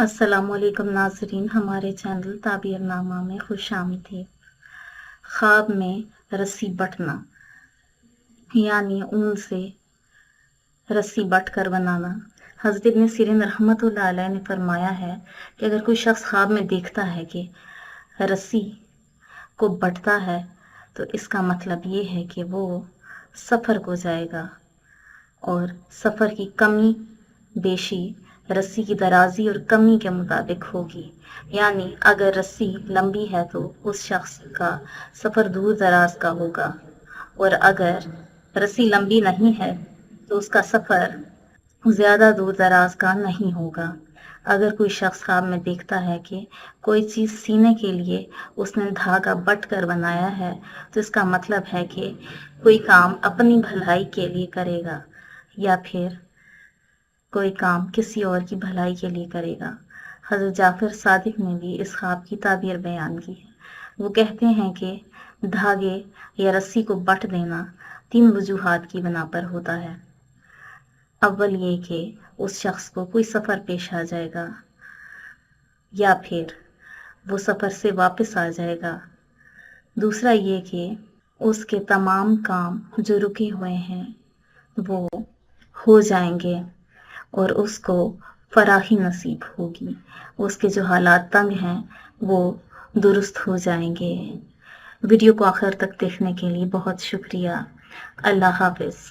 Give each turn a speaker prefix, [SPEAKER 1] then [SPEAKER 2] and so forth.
[SPEAKER 1] السلام علیکم ناظرین، ہمارے چینل تعبیر نامہ میں خوش آمدید۔ خواب میں رسی بٹنا یعنی اون سے رسی بٹ کر بنانا۔ حضرت ابن سیرین رحمۃ اللہ علیہ نے فرمایا ہے کہ اگر کوئی شخص خواب میں دیکھتا ہے کہ رسی کو بٹتا ہے تو اس کا مطلب یہ ہے کہ وہ سفر کو جائے گا، اور سفر کی کمی بیشی رسی کی درازی اور کمی کے مطابق ہوگی۔ یعنی اگر رسی لمبی ہے تو اس شخص کا سفر دور دراز کا ہوگا، اور اگر رسی لمبی نہیں ہے تو اس کا سفر زیادہ دور دراز کا نہیں ہوگا۔ اگر کوئی شخص خواب میں دیکھتا ہے کہ کوئی چیز سینے کے لیے اس نے دھاگا بٹ کر بنایا ہے تو اس کا مطلب ہے کہ کوئی کام اپنی بھلائی کے لیے کرے گا، یا پھر کوئی کام کسی اور کی بھلائی کے لیے کرے گا۔ حضرت جعفر صادق نے بھی اس خواب کی تعبیر بیان کی ہے۔ وہ کہتے ہیں کہ دھاگے یا رسی کو بٹ دینا 3 وجوہات کی بنا پر ہوتا ہے۔ اول یہ کہ اس شخص کو کوئی سفر پیش آ جائے گا، یا پھر وہ سفر سے واپس آ جائے گا۔ دوسرا یہ کہ اس کے تمام کام جو رکے ہوئے ہیں وہ ہو جائیں گے اور اس کو فراخی نصیب ہوگی، اس کے جو حالات تنگ ہیں وہ درست ہو جائیں گے۔ ویڈیو کو آخر تک دیکھنے کے لیے بہت شکریہ۔ اللہ حافظ۔